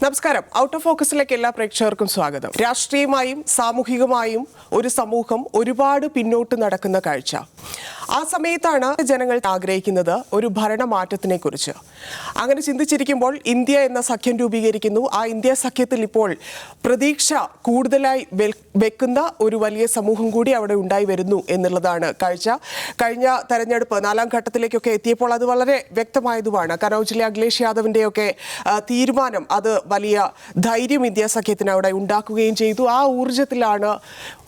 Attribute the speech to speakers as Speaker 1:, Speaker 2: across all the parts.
Speaker 1: നമസ്കാരം. Out of ഫോക്കസിലേക്ക് എല്ലാ പ്രേക്ഷകർക്കും സ്വാഗതം. രാഷ്ട്രീയമായും സാമൂഹികമായും ഒരു സമൂഹം ഒരുപാട് പിന്നോട്ട് നടക്കുന്ന കാഴ്ച. ആ സമയത്താണ് ജനങ്ങൾ ആഗ്രഹിക്കുന്നത് ഒരു ഭരണമാറ്റത്തിനെ കുറിച്ച്. അങ്ങനെ ചിന്തിച്ചിരിക്കുമ്പോൾ ഇന്ത്യ എന്ന സഖ്യം രൂപീകരിക്കുന്നു. ആ ഇന്ത്യ സഖ്യത്തിൽ ഇപ്പോൾ പ്രതീക്ഷ കൂടുതലായി വെക്കുന്ന ഒരു വലിയ സമൂഹം കൂടി അവിടെ ഉണ്ടായി വരുന്നു എന്നുള്ളതാണ് കാഴ്ച. കഴിഞ്ഞ തെരഞ്ഞെടുപ്പ് 4ാം ഘട്ടത്തിലേക്കൊക്കെ എത്തിയപ്പോൾ അത് വളരെ വ്യക്തമായതുമാണ്. കനൌജിലെ അഖിലേഷ് യാദവിൻ്റെയൊക്കെ തീരുമാനം അത് വലിയ ധൈര്യം ഇന്ത്യ സഖ്യത്തിന് അവിടെ ഉണ്ടാക്കുകയും ചെയ്തു. ആ ഊർജത്തിലാണ്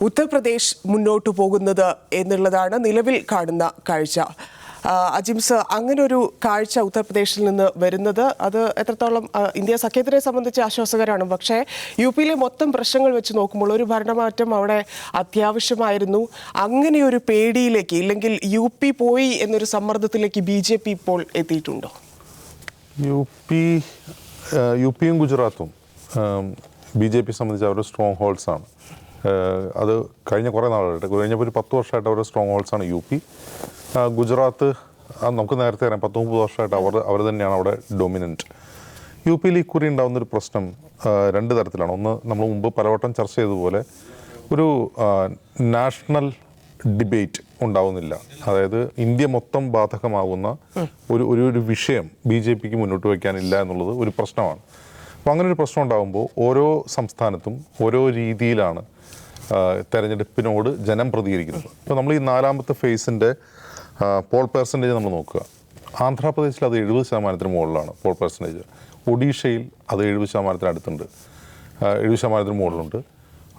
Speaker 1: ഉത്തർപ്രദേശ് മുന്നോട്ട് പോകുന്നത് എന്നുള്ളതാണ് നിലവിൽ കാണുന്ന കാഴ്ച. അജിംസ്, അങ്ങനെ ഒരു കാഴ്ച ഉത്തർപ്രദേശിൽ നിന്ന് വരുന്നത് അത് എത്രത്തോളം ഇന്ത്യ സഖ്യത്തിനെ സംബന്ധിച്ച് ആശ്വാസകരമാണ്. പക്ഷേ യു പിയിലെ മൊത്തം പ്രശ്നങ്ങൾ വെച്ച് നോക്കുമ്പോൾ ഒരു ഭരണമാറ്റം അവിടെ അത്യാവശ്യമായിരുന്നു. അങ്ങനെ ഒരു പേടിയിലേക്ക്, ഇല്ലെങ്കിൽ യു പി പോയി എന്നൊരു സമ്മർദ്ദത്തിലേക്ക് BJP ഇപ്പോൾ എത്തിയിട്ടുണ്ടോ?
Speaker 2: യു പിയും ഗുജറാത്തും BJP സംബന്ധിച്ച് അവരുടെ സ്ട്രോങ് ഹോൾഡ്സ് ആണ്. അത് കഴിഞ്ഞ കുറേ നാളായിട്ട്, കഴിഞ്ഞപ്പോൾ ഒരു 10 വർഷമായിട്ട് അവരുടെ സ്ട്രോങ് ഹോൾഡ്സ് ആണ് യു പി. ഗുജറാത്ത് നമുക്ക് നേരത്തെ അറിയാം, 10-30 വർഷമായിട്ട് അവർ തന്നെയാണ് അവിടെ ഡൊമിനൻറ്റ്. യു പിയിൽ ഇക്കുറി ഉണ്ടാകുന്നൊരു പ്രശ്നം രണ്ട് തരത്തിലാണ്. ഒന്ന്, നമ്മൾ മുമ്പ് പലവട്ടം ചർച്ച ചെയ്തതുപോലെ ഒരു നാഷണൽ ഡിബേറ്റ് ഉണ്ടാവുന്നില്ല. അതായത് ഇന്ത്യ മൊത്തം ബാധകമാകുന്ന ഒരു വിഷയം BJPക്ക് മുന്നോട്ട് വയ്ക്കാനില്ല എന്നുള്ളത് ഒരു പ്രശ്നമാണ്. അപ്പോൾ അങ്ങനെ ഒരു പ്രശ്നം ഉണ്ടാകുമ്പോൾ ഓരോ സംസ്ഥാനത്തും ഓരോ രീതിയിലാണ് തെരഞ്ഞെടുപ്പിനോട് ജനം പ്രതികരിക്കുന്നത്. ഇപ്പോൾ നമ്മൾ ഈ 4ാമത്തെ ഫേസിൻ്റെ പോൾ പെർസെൻറ്റേജ് നമ്മൾ നോക്കുക. ആന്ധ്രാപ്രദേശിൽ അത് 70% മുകളിലാണ് പോൾ പെർസെൻറ്റേജ്. ഒഡീഷയിൽ അത് 70% അടുത്തുണ്ട്, 70% മുകളിലുണ്ട്.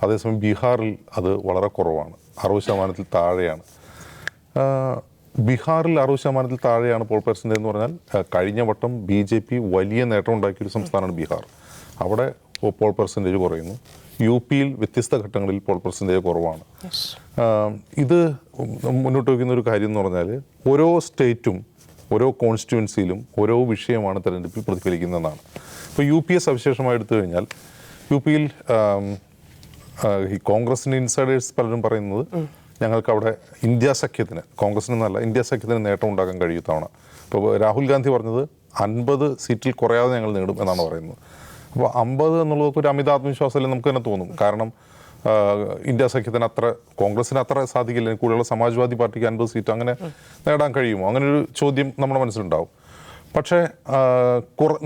Speaker 2: അതേസമയം ബീഹാറിൽ അത് വളരെ കുറവാണ്, 60% താഴെയാണ്. ബീഹാറിൽ 60% താഴെയാണ് പോൾ പെർസെൻറ്റേജ് എന്ന് പറഞ്ഞാൽ കഴിഞ്ഞ വട്ടം BJP വലിയ നേട്ടം ഉണ്ടാക്കിയൊരു സംസ്ഥാനമാണ് ബീഹാർ. അവിടെ പോൾ പെർസെൻറ്റേജ് കുറയുന്നു. യു പിയിൽ വ്യത്യസ്ത ഘട്ടങ്ങളിൽ പോൾ പെർസെൻറ്റേജ് കുറവാണ്. ഇത് മുന്നോട്ട് വയ്ക്കുന്ന ഒരു കാര്യം എന്ന് പറഞ്ഞാൽ ഓരോ സ്റ്റേറ്റും ഓരോ കോൺസ്റ്റിറ്റ്യുവൻസിയിലും ഓരോ വിഷയമാണ് തെരഞ്ഞെടുപ്പിൽ പ്രതിഫലിക്കുന്നതെന്നാണ്. ഇപ്പോൾ യു പിയെ സവിശേഷമായി എടുത്തു കഴിഞ്ഞാൽ യു പിയിൽ ഈ കോൺഗ്രസിൻ്റെ ഇൻസൈഡേഴ്സ് പലരും പറയുന്നത് ഞങ്ങൾക്ക് അവിടെ ഇന്ത്യ സഖ്യത്തിന്, കോൺഗ്രസിനൊന്നല്ല ഇന്ത്യ സഖ്യത്തിന് നേട്ടം ഉണ്ടാക്കാൻ കഴിയും തവണ. ഇപ്പോൾ രാഹുൽ ഗാന്ധി പറഞ്ഞത് 50 സീറ്റിൽ കുറയാതെ ഞങ്ങൾ നേടും എന്നാണ് പറയുന്നത്. അപ്പോൾ 50 എന്നുള്ളതൊക്കെ ഒരു അമിത ആത്മവിശ്വാസമല്ലേ നമുക്ക് തന്നെ തോന്നും. കാരണം ഇന്ത്യ സഖ്യത്തിന് അത്ര, കോൺഗ്രസിന് അത്ര സാധിക്കില്ല. കൂടെയുള്ള സമാജ്വാദി പാർട്ടിക്ക് 50 സീറ്റ് അങ്ങനെ നേടാൻ കഴിയുമോ? അങ്ങനെ ഒരു ചോദ്യം നമ്മുടെ മനസ്സിലുണ്ടാവും. പക്ഷേ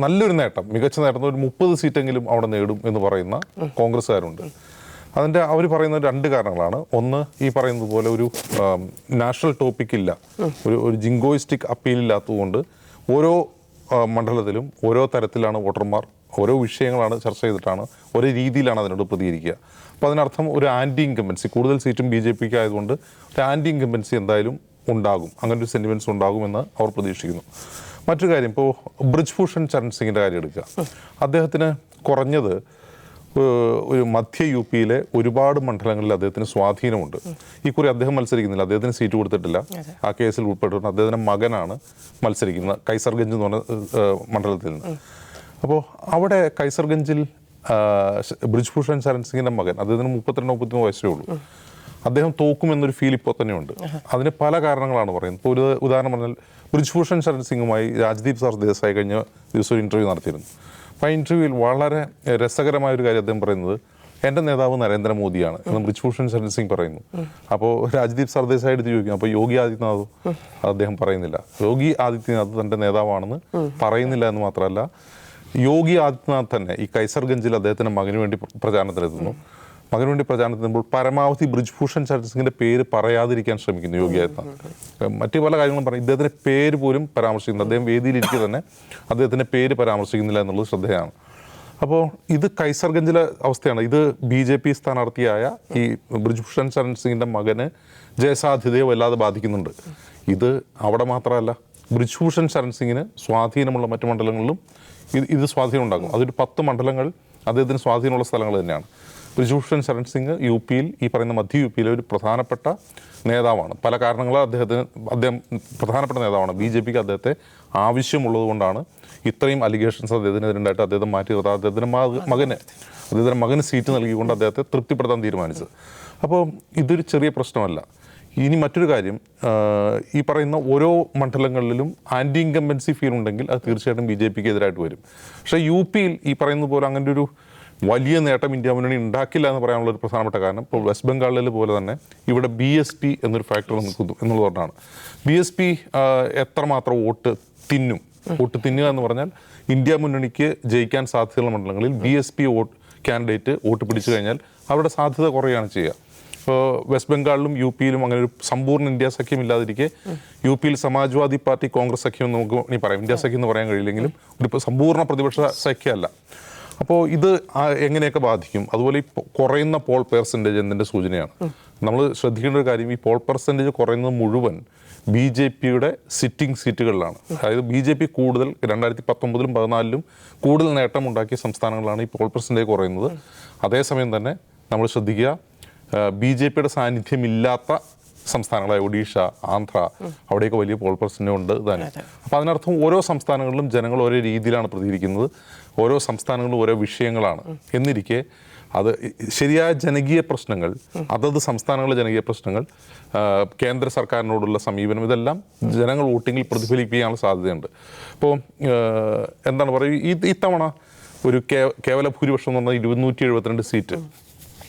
Speaker 2: നല്ലൊരു നേട്ടം, മികച്ച നേട്ടം, ഒരു 30 സീറ്റെങ്കിലും അവിടെ നേടും എന്ന് പറയുന്ന കോൺഗ്രസ്സുകാരുണ്ട്. അതിൻ്റെ അവർ പറയുന്ന 2 കാരണങ്ങളാണ്. ഒന്ന്, ഈ പറയുന്നത് പോലെ ഒരു നാഷണൽ ടോപ്പിക് ഇല്ല, ഒരു ജിങ്കോയിസ്റ്റിക് അപ്പീലില്ലാത്തതുകൊണ്ട് ഓരോ മണ്ഡലത്തിലും ഓരോ തരത്തിലാണ് വോട്ടർമാർ, ഓരോ വിഷയങ്ങളാണ് ചർച്ച ചെയ്തിട്ടാണ്, ഓരോ രീതിയിലാണ് അതിനോട് പ്രതികരിക്കുക. അപ്പോൾ അതിനർത്ഥം ഒരു ആൻറ്റി ഇൻകംബൻസി, കൂടുതൽ സീറ്റും BJPക്ക് ആയതുകൊണ്ട് ഒരു ആൻറ്റി ഇൻകംബൻസി എന്തായാലും ഉണ്ടാകും, അങ്ങനെ ഒരു സെൻറ്റിമെൻറ്റ്സ് ഉണ്ടാകുമെന്ന് അവർ പ്രതീക്ഷിക്കുന്നു. മറ്റൊരു കാര്യം, ഇപ്പോൾ ബ്രിജ്ഭൂഷൺ ചരൺ സിംഗിൻ്റെ കാര്യം എടുക്കുക. അദ്ദേഹത്തിന് കുറഞ്ഞത് ഒരു മധ്യ യു പിയിലെ ഒരുപാട് മണ്ഡലങ്ങളിൽ അദ്ദേഹത്തിന് സ്വാധീനമുണ്ട്. ഈ കുറി അദ്ദേഹം മത്സരിക്കുന്നില്ല, അദ്ദേഹത്തിന് സീറ്റ് കൊടുത്തിട്ടില്ല. ആ കേസിൽ ഉൾപ്പെട്ടിട്ടുണ്ട്. അദ്ദേഹത്തിൻ്റെ മകനാണ് മത്സരിക്കുന്നത് കൈസർഗഞ്ച് എന്ന് പറഞ്ഞ മണ്ഡലത്തിൽ നിന്ന്. അപ്പോൾ അവിടെ കൈസർഗഞ്ചിൽ ബ്രിജ്ഭൂഷൺ ചരൺ സിംഗിൻ്റെ മകൻ, അദ്ദേഹത്തിന് 32-33 വയസ്സേ ഉള്ളൂ. അദ്ദേഹം തോക്കുമെന്നൊരു ഫീൽ ഇപ്പോൾ തന്നെയുണ്ട്. അതിന് പല കാരണങ്ങളാണ് പറയുന്നത്. ഇപ്പോൾ ഒരു ഉദാഹരണം പറഞ്ഞാൽ, ബ്രിജ്ഭൂഷൺ ചരൺ സിംഗുമായി രാജ്ദീപ് സർദേശായി കഴിഞ്ഞ ദിവസം ഒരു ഇൻ്റർവ്യൂ നടത്തിയിരുന്നു. അപ്പോൾ ആ ഇൻ്റർവ്യൂവിൽ വളരെ രസകരമായൊരു കാര്യം അദ്ദേഹം പറയുന്നത്, എൻ്റെ നേതാവ് നരേന്ദ്രമോദിയാണ് എന്ന് ബ്രിജ്ഭൂഷൺ ചരൺ സിംഗ് പറയുന്നു. അപ്പോൾ രാജ്ദീപ് സർദേശായി എടുത്ത് ചോദിക്കും, അപ്പോൾ യോഗി ആദിത്യനാഥ് അദ്ദേഹം പറയുന്നില്ല. യോഗി ആദിത്യനാഥ് തൻ്റെ നേതാവാണെന്ന് പറയുന്നില്ല എന്ന് മാത്രമല്ല, യോഗി ആദിത്യനാഥ് തന്നെ ഈ കൈസർഗഞ്ചിൽ അദ്ദേഹത്തിൻ്റെ മകന് വേണ്ടി പ്രചാരണത്തിനെത്തുന്നു. മകന് വേണ്ടി പ്രചാരണത്തിനുമ്പോൾ പരമാവധി ബ്രിജ്ഭൂഷൺ ചരൺ സിംഗിൻ്റെ പേര് പറയാതിരിക്കാൻ ശ്രമിക്കുന്നു യോഗി ആദിത്യനാഥ്. മറ്റു പല കാര്യങ്ങളും പറയും, ഇദ്ദേഹത്തിൻ്റെ പേര് പോലും പരാമർശിക്കുന്നു. അദ്ദേഹം വേദിയിലിരിക്കെ തന്നെ അദ്ദേഹത്തിൻ്റെ പേര് പരാമർശിക്കുന്നില്ല എന്നുള്ളത് ശ്രദ്ധേയമാണ്. അപ്പോൾ ഇത് കൈസർഗഞ്ചിലെ അവസ്ഥയാണ്. ഇത് BJP സ്ഥാനാർത്ഥിയായ ഈ ബ്രിജ്ഭൂഷൺ ചരൺ സിംഗിൻ്റെ മകന് ജയസാധ്യതയെ വല്ലാതെ ബാധിക്കുന്നുണ്ട്. ഇത് അവിടെ മാത്രമല്ല, ബ്രിജ്ഭൂഷൺ ചരൺ സിംഗിന് സ്വാധീനമുള്ള മറ്റു മണ്ഡലങ്ങളിലും ഇത് സ്വാധീനം ഉണ്ടാകും. അതൊരു 10 മണ്ഡലങ്ങൾ അദ്ദേഹത്തിന് സ്വാധീനമുള്ള സ്ഥലങ്ങൾ തന്നെയാണ്. ബ്രിജ്ഭൂഷൺ ചരൺ സിംഗ് യു പിയിൽ, ഈ പറയുന്ന മധ്യ യു പിയിലെ ഒരു പ്രധാനപ്പെട്ട നേതാവാണ്. പല കാരണങ്ങളും അദ്ദേഹം പ്രധാനപ്പെട്ട നേതാവാണ്. BJPക്ക് അദ്ദേഹത്തെ ആവശ്യമുള്ളത് കൊണ്ടാണ് ഇത്രയും അലിഗേഷൻസ് അദ്ദേഹത്തിനെതിരുണ്ടായിട്ട് അദ്ദേഹം മാറ്റി നിർത്താൻ അദ്ദേഹത്തിൻ്റെ മകന് സീറ്റ് നൽകിക്കൊണ്ട് അദ്ദേഹത്തെ തൃപ്തിപ്പെടുത്താൻ തീരുമാനിച്ചത്. അപ്പോൾ ഇതൊരു ചെറിയ പ്രശ്നമല്ല. ഇനി മറ്റൊരു കാര്യം, ഈ പറയുന്ന ഓരോ മണ്ഡലങ്ങളിലും ആൻറ്റി ഇൻകംബൻസി ഫീൽ ഉണ്ടെങ്കിൽ അത് തീർച്ചയായിട്ടും BJP ക്ക് എതിരായിട്ട് വരും. പക്ഷേ UP-യിൽ ഈ പറയുന്ന പോലെ അങ്ങനെ ഒരു വലിയ നേട്ടം ഇന്ത്യ മുന്നണി ഉണ്ടാക്കില്ല എന്ന് പറയാനുള്ള ഒരു പ്രധാനപ്പെട്ട കാരണം ഇപ്പോൾ വെസ്റ്റ് ബംഗാളിൽ പോലെ തന്നെ ഇവിടെ BSP എന്നൊരു ഫാക്ടർ നിൽക്കുന്നു എന്നുള്ളതുകൊണ്ടാണ്. BSP എത്രമാത്രം വോട്ട് തിന്നുക എന്ന് പറഞ്ഞാൽ ഇന്ത്യ മുന്നണിക്ക് ജയിക്കാൻ സാധ്യതയുള്ള മണ്ഡലങ്ങളിൽ BSP കാൻഡിഡേറ്റ് വോട്ട് പിടിച്ചു കഴിഞ്ഞാൽ അവരുടെ സാധ്യത കുറയുകയാണ് ചെയ്യുക. ഇപ്പോൾ വെസ്റ്റ് ബംഗാളിലും UP-യിലും അങ്ങനെ ഒരു സമ്പൂർണ്ണ ഇന്ത്യ സഖ്യം ഇല്ലാതിരിക്കെ UP-യിൽ സമാജ്വാദി പാർട്ടി കോൺഗ്രസ് സഖ്യം എന്ന് നമുക്ക് ഇനി പറയാം. ഇന്ത്യ സഖ്യം എന്ന് പറയാൻ കഴിയില്ലെങ്കിലും ഒരു സമ്പൂർണ്ണ പ്രതിപക്ഷ സഖ്യമല്ല. അപ്പോൾ ഇത് എങ്ങനെയൊക്കെ ബാധിക്കും? അതുപോലെ ഈ കുറയുന്ന പോൾ പെർസെൻറ്റേജ് എന്നതിൻ്റെ സൂചനയാണ്. നമ്മൾ ശ്രദ്ധിക്കേണ്ട ഒരു കാര്യം, ഈ പോൾ പെർസെൻറ്റേജ് കുറയുന്നത് മുഴുവൻ BJP-യുടെ സിറ്റിംഗ് സീറ്റുകളിലാണ്. അതായത് BJP കൂടുതൽ 2019-ലും 2014-ലും കൂടുതൽ നേട്ടമുണ്ടാക്കിയ സംസ്ഥാനങ്ങളാണ് ഈ പോൾ പെർസെൻറ്റേജ് കുറയുന്നത്. അതേസമയം തന്നെ നമ്മൾ ശ്രദ്ധിക്കുക, BJP-യുടെ സാന്നിധ്യമില്ലാത്ത സംസ്ഥാനങ്ങളായ ഒഡീഷ, ആന്ധ്ര, അവിടെയൊക്കെ വലിയ പോൾ പെർസെൻറ്റേജ് ഉണ്ട് തന്നെ. അപ്പോൾ അതിനർത്ഥം ഓരോ സംസ്ഥാനങ്ങളിലും ജനങ്ങൾ ഓരോ രീതിയിലാണ് പ്രതികരിക്കുന്നത്, ഓരോ സംസ്ഥാനങ്ങളിലും ഓരോ വിഷയങ്ങളാണ് എന്നിരിക്കെ അത് ശരിയായ ജനകീയ പ്രശ്നങ്ങൾ, അതത് സംസ്ഥാനങ്ങളിലെ ജനകീയ പ്രശ്നങ്ങൾ, കേന്ദ്ര സർക്കാരിനോടുള്ള സമീപനം, ഇതെല്ലാം ജനങ്ങൾ വോട്ടിങ്ങിൽ പ്രതിഫലിപ്പിക്കാനുള്ള സാധ്യതയുണ്ട്. ഇപ്പോൾ എന്താണ് പറയുക, ഇത്തവണ ഒരു കേവല ഭൂരിപക്ഷം എന്ന് പറഞ്ഞാൽ 272 സീറ്റ്.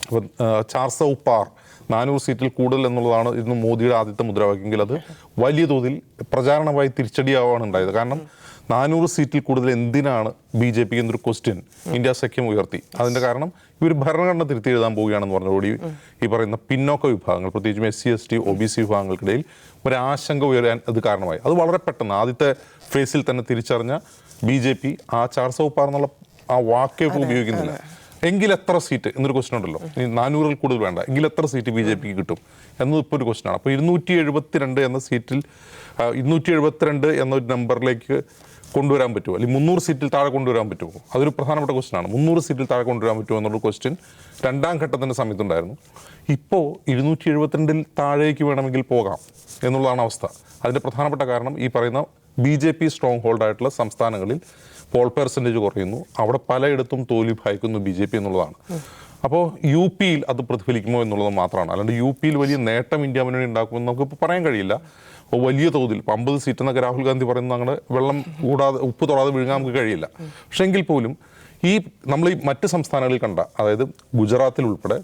Speaker 2: അപ്പം 400 പാർ 400 സീറ്റിൽ കൂടുതൽ എന്നുള്ളതാണ് ഇന്ന് മോദിയുടെ ആദ്യത്തെ മുദ്രാവാക്യെങ്കിൽ അത് വലിയ തോതിൽ പ്രചാരണമായി തിരിച്ചടിയാവാണ് ഉണ്ടായത്. കാരണം 400 സീറ്റിൽ കൂടുതൽ എന്തിനാണ് BJP എന്നൊരു ക്വസ്റ്റ്യൻ ഇന്ത്യ സഖ്യം ഉയർത്തി. അതിൻ്റെ കാരണം ഇവർ ഭരണഘടന തിരുത്തി എഴുതാൻ പോവുകയാണെന്ന് പറഞ്ഞതോടെ ഈ പറയുന്ന പിന്നോക്ക വിഭാഗങ്ങൾ, പ്രത്യേകിച്ചും SC ST OBC വിഭാഗങ്ങൾക്കിടയിൽ ഒരാശങ്ക ഉയരാൻ അത് കാരണമായി. അത് വളരെ പെട്ടെന്ന് ആദ്യത്തെ ഫേസിൽ തന്നെ തിരിച്ചറിഞ്ഞ BJP ആ 400 പാർ എന്നുള്ള ആ വാക്കേ ഇപ്പോൾ ഉപയോഗിക്കുന്നില്ല. എങ്കിൽ എത്ര സീറ്റ് എന്നൊരു ക്വസ്റ്റൻ ഉണ്ടല്ലോ, 400-ൽ കൂടുതൽ വേണ്ട, എങ്കിൽ എത്ര സീറ്റ് BJP-ക്ക് കിട്ടും എന്നത് ഇപ്പോൾ ഒരു ക്വസ്റ്റനാണ്. അപ്പോൾ 272 എന്ന സീറ്റിൽ 272 എന്നൊരു നമ്പറിലേക്ക് കൊണ്ടുവരാൻ പറ്റുമോ, അല്ലെങ്കിൽ 300 സീറ്റിൽ താഴെ കൊണ്ടുവരാൻ പറ്റുമോ? അതൊരു പ്രധാനപ്പെട്ട ക്വസ്റ്റനാണ്. 300 സീറ്റിൽ താഴെ കൊണ്ടുവരാൻ പറ്റുമോ എന്നുള്ള ക്വസ്റ്റ്യൻ രണ്ടാം ഘട്ടത്തിൻ്റെ സമയത്തുണ്ടായിരുന്നു. ഇപ്പോൾ 272-ൽ താഴേക്ക് വേണമെങ്കിൽ പോകാം എന്നുള്ളതാണ് അവസ്ഥ. അതിൻ്റെ പ്രധാനപ്പെട്ട കാരണം ഈ പറയുന്ന BJP സ്ട്രോങ് ഹോൾഡായിട്ടുള്ള സംസ്ഥാനങ്ങളിൽ പോൾ പെർസെൻറ്റേജ് കുറയുന്നു, അവിടെ പലയിടത്തും തോൽവി ഭയക്കുന്നു BJP എന്നുള്ളതാണ്. അപ്പോൾ UP-യിൽ അത് പ്രതിഫലിക്കുമോ എന്നുള്ളത് മാത്രമാണ്. അല്ലാണ്ട് UP-യിൽ വലിയ നേട്ടം ഇന്ത്യ മുന്നണി ഉണ്ടാക്കുമെന്ന് നമുക്കിപ്പോൾ പറയാൻ കഴിയില്ല. അപ്പോൾ വലിയ തോതിൽ 50 സീറ്റ് എന്നൊക്കെ രാഹുൽ ഗാന്ധി പറയുന്നത് അങ്ങനെ വെള്ളം കൂടാതെ ഉപ്പ് തൊടാതെ വിഴുങ്ങാൻ നമുക്ക് കഴിയില്ല. പക്ഷേ എങ്കിൽ പോലും നമ്മൾ ഈ മറ്റ് സംസ്ഥാനങ്ങളിൽ കണ്ട, അതായത് ഗുജറാത്തിൽ ഉൾപ്പെടെ,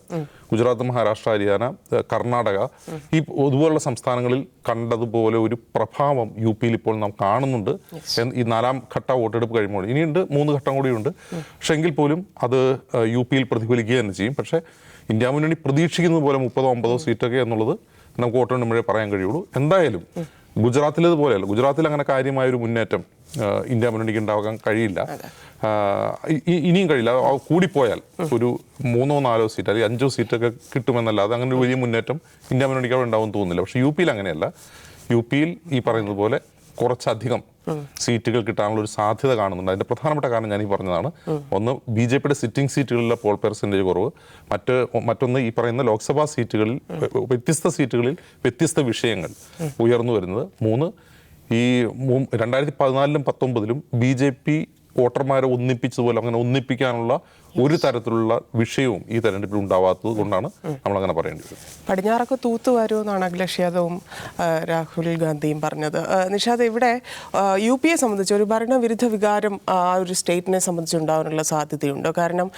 Speaker 2: ഗുജറാത്ത്, മഹാരാഷ്ട്ര, ഹരിയാന, കർണാടക, ഇതുപോലുള്ള സംസ്ഥാനങ്ങളിൽ കണ്ടതുപോലെ ഒരു പ്രഭാവം UP-യിൽ ഇപ്പോൾ നാം കാണുന്നുണ്ട്. ഈ 4ാം ഘട്ട വോട്ടെടുപ്പ് കഴിയുമ്പോൾ ഇനിയുണ്ട് 3 ഘട്ടം കൂടിയുണ്ട്. പക്ഷെ എങ്കിൽ പോലും അത് UP-യിൽ പ്രതിഫലിക്കുക തന്നെ ചെയ്യും. പക്ഷേ ഇന്ത്യ മുന്നണി പ്രതീക്ഷിക്കുന്നത് പോലെ 30-50 സീറ്റൊക്കെ എന്നുള്ളത് നമുക്ക് വോട്ടെണ്ണുമ്പോഴേ പറയാൻ കഴിയുള്ളൂ. എന്തായാലും ഗുജറാത്തിലേതുപോലെയല്ല, ഗുജറാത്തിൽ അങ്ങനെ കാര്യമായൊരു മുന്നേറ്റം ഇന്ത്യ മുന്നണിക്ക് ഉണ്ടാകാൻ കഴിയില്ല, ഇനിയും കഴിയില്ല. കൂടിപ്പോയാൽ ഒരു 3-4 സീറ്റ് അല്ലെങ്കിൽ 5 സീറ്റൊക്കെ കിട്ടുമെന്നല്ലാതെ അങ്ങനെ ഒരു വലിയ മുന്നേറ്റം ഇന്ത്യ മുന്നണിക്ക് അവിടെ ഉണ്ടാവും തോന്നുന്നില്ല. പക്ഷേ UP-യിൽ അങ്ങനെയല്ല. UP-യിൽ ഈ പറയുന്നത് പോലെ കുറച്ചധികം സീറ്റുകൾ കിട്ടാനുള്ള ഒരു സാധ്യത കാണുന്നുണ്ട്. അതിൻ്റെ പ്രധാനപ്പെട്ട കാരണം ഞാൻ ഈ പറഞ്ഞതാണ്. ഒന്ന് BJP-യുടെ സിറ്റിംഗ് സീറ്റുകളിലെ പോൾ പെർസെൻറ്റേജ് കുറവ്, മറ്റൊന്ന് ഈ പറയുന്ന ലോക്സഭാ സീറ്റുകളിൽ വ്യത്യസ്ത സീറ്റുകളിൽ വ്യത്യസ്ത വിഷയങ്ങൾ ഉയർന്നു വരുന്നത്. 3 ഈ 2014-ലും 2019-ലും BJP വോട്ടർമാരെ ഒന്നിപ്പിച്ചതുപോലെ അങ്ങനെ ഒന്നിപ്പിക്കാനുള്ള ഒരു തരത്തിലുള്ള വിഷയവും ഈ തെരഞ്ഞെടുപ്പിൽ ഉണ്ടാവാത്തത് കൊണ്ടാണ് നമ്മളങ്ങനെ പറയേണ്ടി വരുന്നത്.
Speaker 1: പടിഞ്ഞാറൊക്കെ തൂത്തുവരുമെന്നാണ് അഖിലേഷ് യാദവും രാഹുൽ ഗാന്ധിയും പറഞ്ഞത്. നിഷാദ്, ഇവിടെ UP-യെ സംബന്ധിച്ച് ഒരു ഭരണവിരുദ്ധ വികാരം ആ ഒരു സ്റ്റേറ്റിനെ സംബന്ധിച്ചുണ്ടാകാനുള്ള സാധ്യതയുണ്ട്. കാരണം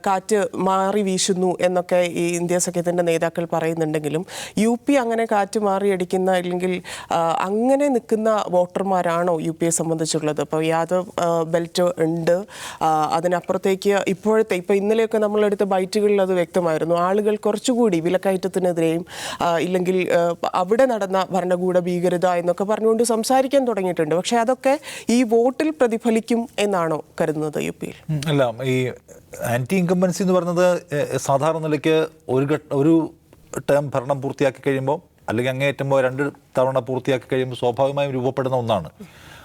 Speaker 1: കാറ്റ് മാറി വീശുന്നു എന്നൊക്കെ ഈ ഇന്ത്യ സഖ്യത്തിൻ്റെ നേതാക്കൾ പറയുന്നുണ്ടെങ്കിലും UP അങ്ങനെ കാറ്റ് മാറിയടിക്കുന്ന അല്ലെങ്കിൽ അങ്ങനെ നിൽക്കുന്ന വോട്ടർമാരാണോ UP-യെ സംബന്ധിച്ചുള്ളത്? ഇപ്പോൾ യാദവ് ബെൽറ്റ് ഉണ്ട്, അതിനപ്പുറത്തേക്ക് ഇപ്പോൾ ഇന്നലെയൊക്കെ നമ്മളെടുത്ത ബൈറ്റുകളിൽ അത് വ്യക്തമായിരുന്നു. ആളുകൾ കുറച്ചുകൂടി വിലക്കയറ്റത്തിനെതിരെയും ഇല്ലെങ്കിൽ അവിടെ നടന്ന ഭരണകൂട ഭീകരത എന്നൊക്കെ പറഞ്ഞുകൊണ്ട് സംസാരിക്കാൻ തുടങ്ങിയിട്ടുണ്ട്. പക്ഷേ അതൊക്കെ ഈ വോട്ടിൽ പ്രതിഫലിക്കും എന്നാണോ കരുതുന്നത് UP-യിൽ?
Speaker 3: അല്ല, ഈ ആൻറ്റി ഇൻകംബൻസി എന്ന് പറയുന്നത് സാധാരണ നിലയ്ക്ക് ഒരു ടേം ഭരണം പൂർത്തിയാക്കി കഴിയുമ്പോൾ അല്ലെങ്കിൽ അങ്ങേയറ്റുമ്പോൾ 2 തവണ പൂർത്തിയാക്കി കഴിയുമ്പോൾ സ്വാഭാവികമായും രൂപപ്പെടുന്ന ഒന്നാണ്.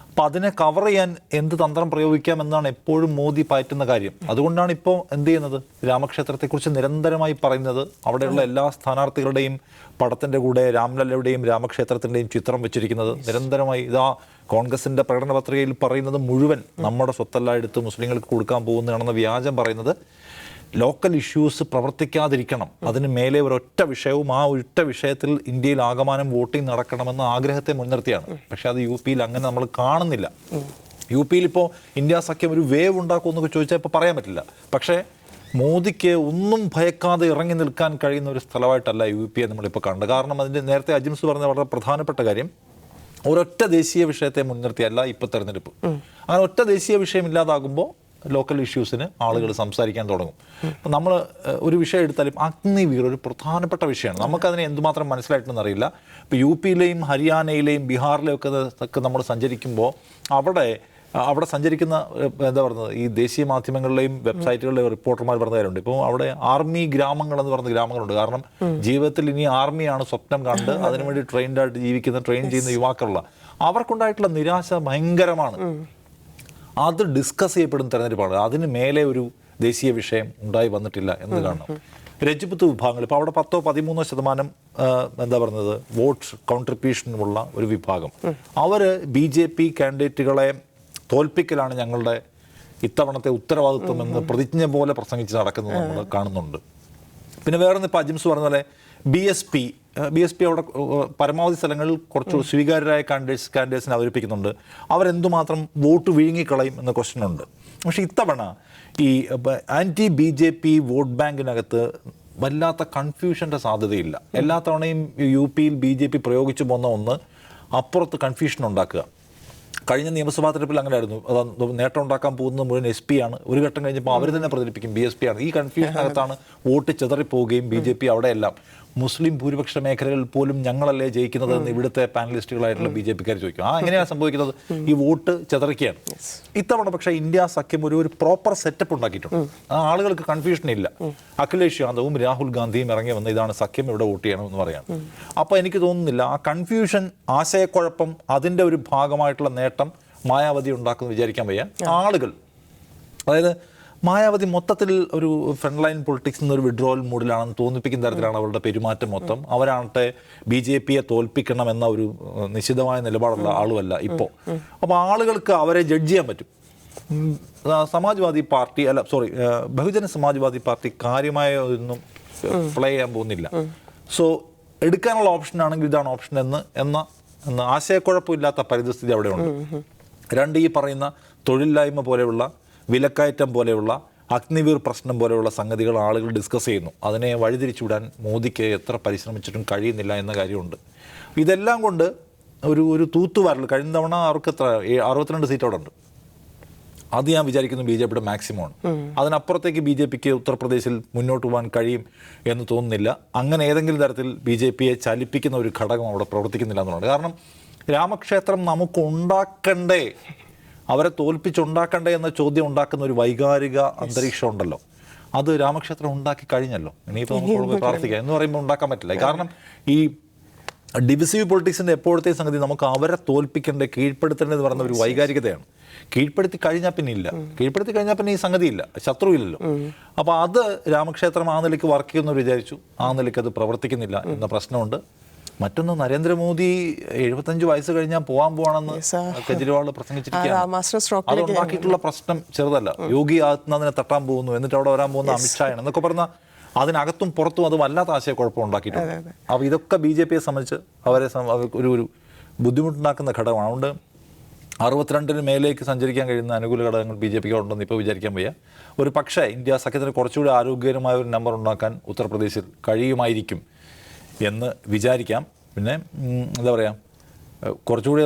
Speaker 3: അപ്പോൾ അതിനെ കവർ ചെയ്യാൻ എന്ത് തന്ത്രം പ്രയോഗിക്കാമെന്നാണ് എപ്പോഴും മോദി പയറ്റുന്ന കാര്യം. അതുകൊണ്ടാണ് ഇപ്പോൾ എന്ത് ചെയ്യുന്നത്, രാമക്ഷേത്രത്തെക്കുറിച്ച് നിരന്തരമായി പറയുന്നത്. അവിടെയുള്ള എല്ലാ സ്ഥാനാർത്ഥികളുടെയും പടത്തിൻ്റെ കൂടെ രാംലല്ലയുടെയും രാമക്ഷേത്രത്തിൻ്റെയും ചിത്രം വെച്ചിരിക്കുന്നത് നിരന്തരമായി. ഇതാ കോൺഗ്രസിൻ്റെ പ്രകടന പത്രികയിൽ പറയുന്നത് മുഴുവൻ നമ്മുടെ സ്വത്തല്ല എടുത്ത് മുസ്ലിങ്ങൾക്ക് കൊടുക്കാൻ പോകുന്നതാണെന്ന വ്യാജം പറയുന്നത് ലോക്കൽ ഇഷ്യൂസ് പ്രവർത്തിക്കാതിരിക്കണം, അതിന് മേലെ ഒരൊറ്റ വിഷയവും ആ ഒറ്റ വിഷയത്തിൽ ഇന്ത്യയിൽ ആകമാനം വോട്ടിംഗ് നടക്കണമെന്ന ആഗ്രഹത്തെ മുൻനിർത്തിയാണ്. പക്ഷെ അത് യു പിയിൽ അങ്ങനെ നമ്മൾ കാണുന്നില്ല. യു പിയിൽ ഇപ്പോൾ ഇന്ത്യ സഖ്യം ഒരു വേവ് ഉണ്ടാക്കുമെന്നൊക്കെ ചോദിച്ചാൽ ഇപ്പോൾ പറയാൻ പറ്റില്ല. പക്ഷേ മോദിക്ക് ഒന്നും ഭയക്കാതെ ഇറങ്ങി നിൽക്കാൻ കഴിയുന്ന ഒരു സ്ഥലമായിട്ടല്ല യു പിയെ നമ്മളിപ്പോൾ കണ്ടത്. കാരണം അതിൻ്റെ നേരത്തെ അജിംസ് പറഞ്ഞ വളരെ പ്രധാനപ്പെട്ട കാര്യം, ഒരൊറ്റ ദേശീയ വിഷയത്തെ മുൻനിർത്തിയല്ല ഇപ്പോൾ തെരഞ്ഞെടുപ്പ്. അങ്ങനെ ഒറ്റ ദേശീയ വിഷയം ഇല്ലാതാകുമ്പോൾ ലോക്കൽ ഇഷ്യൂസിന് ആളുകൾ സംസാരിക്കാൻ തുടങ്ങും. അപ്പം നമ്മൾ ഒരു വിഷയം എടുത്താലും അഗ്നിവീർ ഒരു പ്രധാനപ്പെട്ട വിഷയമാണ്. നമുക്കതിനെ എന്തുമാത്രം മനസ്സിലായിട്ടെന്ന് അറിയില്ല. ഇപ്പോൾ യു പിയിലെയും ഹരിയാനയിലെയും ബീഹാറിലെയും ഒക്കെ നമ്മൾ സഞ്ചരിക്കുമ്പോൾ അവിടെ സഞ്ചരിക്കുന്ന എന്താ പറയുന്നത്, ഈ ദേശീയ മാധ്യമങ്ങളിലെയും വെബ്സൈറ്റുകളിലെയും റിപ്പോർട്ടർമാർ പറഞ്ഞ കാര്യമുണ്ട്. ഇപ്പോൾ അവിടെ ആർമി ഗ്രാമങ്ങൾ എന്ന് പറയുന്ന ഗ്രാമങ്ങളുണ്ട്. കാരണം ജീവിതത്തിൽ ഇനി ആർമിയാണ് സ്വപ്നം കണ്ട് അതിനുവേണ്ടി ട്രെയിൻഡായിട്ട് ട്രെയിൻ ചെയ്യുന്ന യുവാക്കളുള്ള അവർക്കുണ്ടായിട്ടുള്ള നിരാശ ഭയങ്കരമാണ്. അത് ഡിസ്കസ് ചെയ്യപ്പെടുന്ന തെരഞ്ഞെടുപ്പാണ്. അതിന് മേലെ ഒരു ദേശീയ വിഷയം ഉണ്ടായി വന്നിട്ടില്ല എന്ന് കാണണം. രജ്പുത്ത് വിഭാഗങ്ങൾ ഇപ്പോൾ അവിടെ 10-13% എന്താ പറയുന്നത് വോട്ട് കോൺട്രിബ്യൂഷനുള്ള ഒരു വിഭാഗം, അവർ BJP കാൻഡിഡേറ്റുകളെ തോൽപ്പിക്കലാണ് ഞങ്ങളുടെ ഇത്തവണത്തെ ഉത്തരവാദിത്വം എന്ന് പ്രതിജ്ഞ പോലെ പ്രസംഗിച്ച് നടക്കുന്നത് നമ്മൾ കാണുന്നുണ്ട്. പിന്നെ വേറൊന്ന് ഇപ്പോൾ അജിംസ് പറഞ്ഞ പോലെ BSP അവിടെ പരമാവധി സ്ഥലങ്ങളിൽ കുറച്ച് സ്വീകാര്യരായ കാൻഡിഡേറ്റ്സിനെ അവതരിപ്പിക്കുന്നുണ്ട്. അവരെന്തുമാത്രം വോട്ട് വിഴുങ്ങിക്കളയും എന്ന ക്വസ്റ്റ്യൻ ഉണ്ട്. പക്ഷേ ഇത്തവണ ഈ BJP വോട്ട് ബാങ്കിനകത്ത് വല്ലാത്ത കൺഫ്യൂഷൻ്റെ സാധ്യതയില്ല. എല്ലാ തവണയും യു പിയിൽ BJP പ്രയോഗിച്ചു പോകുന്ന ഒന്ന് അപ്പുറത്ത് കൺഫ്യൂഷൻ ഉണ്ടാക്കുക. കഴിഞ്ഞ നിയമസഭാ തെരഞ്ഞെടുപ്പിൽ അങ്ങനെ ആയിരുന്നു. അത് നേട്ടം ഉണ്ടാക്കാൻ പോകുന്നത് മുഴുവൻ SP ആണ്. ഒരു ഘട്ടം കഴിഞ്ഞപ്പോൾ അവർ തന്നെ പ്രചരിപ്പിക്കും BSP ആണ്. ഈ കൺഫ്യൂഷനകത്താണ് വോട്ട് ചിതറിപ്പോവുകയും BJP അവിടെയെല്ലാം മുസ്ലിം ഭൂരിപക്ഷ മേഖലകളിൽ പോലും ഞങ്ങളല്ലേ ജയിക്കുന്നത് എന്ന് ഇവിടുത്തെ പാനലിസ്റ്റുകളായിട്ടുള്ള BJPക്കാർ ചോദിക്കും. എങ്ങനെയാണ് സംഭവിക്കുന്നത്? ഈ വോട്ട് ചിതറിക്കുകയാണ്. ഇത്തവണ പക്ഷേ ഇന്ത്യ സഖ്യം ഒരു പ്രോപ്പർ സെറ്റപ്പ് ഉണ്ടാക്കിയിട്ടുണ്ട്. ആളുകൾക്ക് കൺഫ്യൂഷൻ ഇല്ല. അഖിലേഷ് യാദവും രാഹുൽ ഗാന്ധിയും ഇറങ്ങി വന്ന് ഇതാണ് സഖ്യം, ഇവിടെ വോട്ട് ചെയ്യണമെന്ന് പറയാം. അപ്പോൾ എനിക്ക് തോന്നുന്നില്ല ആ കൺഫ്യൂഷൻ, ആശയക്കുഴപ്പം, അതിൻ്റെ ഒരു ഭാഗമായിട്ടുള്ള നേട്ടം മായാവതി ഉണ്ടാക്കുമെന്ന് വിചാരിക്കാൻ വയ്യ. ആളുകൾ, അതായത് മായാവതി മൊത്തത്തിൽ ഒരു ഫ്രണ്ട് ലൈൻ പൊളിറ്റിക്സ് എന്നൊരു വിഡ്രോവൽ മൂഡിലാണെന്ന് തോന്നിപ്പിക്കുന്ന തരത്തിലാണ് അവരുടെ പെരുമാറ്റം മൊത്തം. അവരാണട്ടെ BJPയെ തോൽപ്പിക്കണം എന്ന ഒരു നിശ്ചിതമായ നിലപാടുള്ള ആളുമല്ല ഇപ്പോൾ. അപ്പോൾ ആളുകൾക്ക് അവരെ ജഡ്ജ് ചെയ്യാൻ പറ്റും. സമാജ്വാദി പാർട്ടി ബഹുജന സമാജ്വാദി പാർട്ടി കാര്യമായ ഒന്നും പ്ലേ ചെയ്യാൻ പോകുന്നില്ല. സോ എടുക്കാനുള്ള ഓപ്ഷൻ ആണെങ്കിൽ ഇതാണ് ഓപ്ഷൻ എന്ന ആശയക്കുഴപ്പമില്ലാത്ത പരിസ്ഥിതി അവിടെ ഉണ്ട്. രണ്ട്, ഈ പറയുന്ന തൊഴിലില്ലായ്മ പോലെയുള്ള, വിലക്കയറ്റം പോലെയുള്ള, അഗ്നിവീർ പ്രശ്നം പോലെയുള്ള സംഗതികൾ ആളുകൾ ഡിസ്കസ് ചെയ്യുന്നു. അതിനെ വഴിതിരിച്ചുവിടാൻ മോദിക്ക് എത്ര പരിശ്രമിച്ചിട്ടും കഴിയുന്നില്ല എന്ന കാര്യമുണ്ട്. ഇതെല്ലാം കൊണ്ട് ഒരു തൂത്തുവാരൽ. കഴിഞ്ഞ തവണ അവർക്ക് 62 സീറ്റ് അവിടെ ഉണ്ട്. അത് ഞാൻ വിചാരിക്കുന്നു BJPയുടെ മാക്സിമമാണ്. അതിനപ്പുറത്തേക്ക് BJPക്ക് ഉത്തർപ്രദേശിൽ മുന്നോട്ട് പോകാൻ കഴിയും എന്ന് തോന്നുന്നില്ല. അങ്ങനെ ഏതെങ്കിലും തരത്തിൽ BJPയെ ചലിപ്പിക്കുന്ന ഒരു ഘടകം അവിടെ പ്രവർത്തിക്കുന്നില്ല എന്നുള്ളത്. കാരണം രാമക്ഷേത്രം നമുക്ക് ഉണ്ടാക്കണ്ടേ, അവരെ തോൽപ്പിച്ചുണ്ടാക്കണ്ടേ എന്ന ചോദ്യം ഉണ്ടാക്കുന്ന ഒരു വൈകാരിക അന്തരീക്ഷം ഉണ്ടല്ലോ, അത് രാമക്ഷേത്രം ഉണ്ടാക്കി കഴിഞ്ഞല്ലോ. ഇനിയിപ്പോൾ നമുക്ക് പ്രാർത്ഥിക്കാം എന്ന് പറയുമ്പോൾ ഉണ്ടാക്കാൻ പറ്റില്ല. കാരണം ഈ ഡിവിസീവ് പൊളിറ്റിക്സിൻ്റെ എപ്പോഴത്തെ സംഗതി നമുക്ക് അവരെ തോൽപ്പിക്കേണ്ടേ, കീഴ്പ്പെടുത്തേണ്ടതെന്ന് പറയുന്ന ഒരു വൈകാരികതയാണ്. കീഴ്പ്പെടുത്തി കഴിഞ്ഞാൽ പിന്നെ ഈ സംഗതിയില്ല, ശത്രു ഇല്ലല്ലോ. അപ്പോൾ അത് രാമക്ഷേത്രം ആ നിലയ്ക്ക് വർക്ക് ചെയ്യുമെന്ന് വിചാരിച്ചു. ആ നിലയ്ക്ക് അത് പ്രവർത്തിക്കുന്നില്ല എന്ന പ്രശ്നമുണ്ട്. മറ്റൊന്ന്, നരേന്ദ്രമോദി 75 വയസ്സ് കഴിഞ്ഞാൽ പോകാൻ പോവാണെന്ന് കെജ്രിവാൾ പ്രസംഗിച്ചിരിക്കുകയാണ്. അത് ഉണ്ടാക്കിയിട്ടുള്ള പ്രശ്നം ചെറുതല്ല. യോഗി ആദിത്യനാഥിനെ തട്ടാൻ പോകുന്നു, എന്നിട്ട് അവിടെ വരാൻ പോകുന്ന അമിത്ഷായാണ് എന്നൊക്കെ പറഞ്ഞ അതിനകത്തും പുറത്തും അത് വല്ലാത്ത ആശയക്കുഴപ്പം ഉണ്ടാക്കിയിട്ടുണ്ട്. അപ്പോൾ ഇതൊക്കെ BJPയെ സംബന്ധിച്ച് ഒരു ബുദ്ധിമുട്ടുണ്ടാക്കുന്ന ഘടകമാണ്. അതുകൊണ്ട് 62-ന് മേലേക്ക് സഞ്ചരിക്കാൻ കഴിയുന്ന അനുകൂല ഘടകങ്ങൾ BJPക്ക് ഉണ്ടെന്ന് ഇപ്പോൾ വിചാരിക്കാൻ വയ്യ. ഒരു പക്ഷേ ഇന്ത്യ സഖ്യത്തിന് കുറച്ചുകൂടി ആരോഗ്യകരമായ ഒരു നമ്പർ ഉണ്ടാക്കാൻ ഉത്തർപ്രദേശിൽ കഴിയുമായിരിക്കും എന്ന് വിചാരിക്കാം. പിന്നെ എന്താ പറയുക, കുറച്ചുകൂടി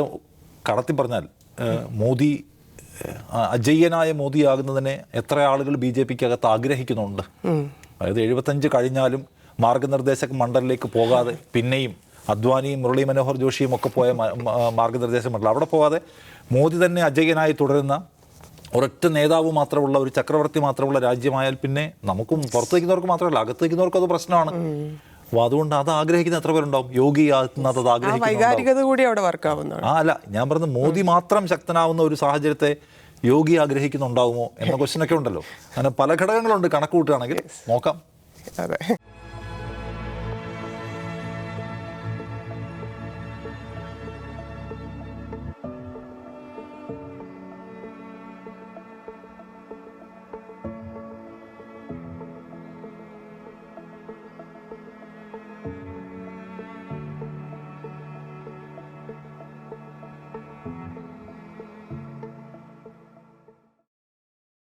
Speaker 3: കടത്തി പറഞ്ഞാൽ മോദി അജയ്യനായ മോദിയാകുന്നതിനെ എത്ര ആളുകൾ BJPക്ക് അകത്ത് ആഗ്രഹിക്കുന്നുണ്ട്. അതായത് 75 കഴിഞ്ഞാലും മാർഗനിർദ്ദേശക മണ്ഡലിലേക്ക് പോകാതെ, പിന്നെയും അദ്വാനിയും മുരളി മനോഹർ ജോഷിയും ഒക്കെ പോയ മാർഗനിർദ്ദേശ മണ്ഡലം അവിടെ പോകാതെ മോദി തന്നെ അജയ്യനായി തുടരുന്ന ഒരൊറ്റ നേതാവ് മാത്രമുള്ള, ഒരു ചക്രവർത്തി മാത്രമുള്ള രാജ്യമായാൽ പിന്നെ നമുക്കും പുറത്തു വയ്ക്കുന്നവർക്ക് മാത്രമല്ല അകത്ത് വയ്ക്കുന്നവർക്കും അത് പ്രശ്നമാണ്. അപ്പോൾ അതുകൊണ്ട് അത് ആഗ്രഹിക്കുന്ന എത്ര പേരുണ്ടാവും? യോഗി ആദിത്യനാഥ് അത് ആഗ്രഹിക്കുന്നു. അല്ല, ഞാൻ പറഞ്ഞത് മോദി മാത്രം ശക്തനാവുന്ന ഒരു സാഹചര്യത്തെ യോഗി ആഗ്രഹിക്കുന്നുണ്ടാവുമോ എന്ന ക്വസ്റ്റ്യനൊക്കെ ഉണ്ടല്ലോ. അങ്ങനെ പല ഘടകങ്ങളുണ്ട്. കണക്ക് കൂട്ടുകയാണെങ്കിൽ നോക്കാം.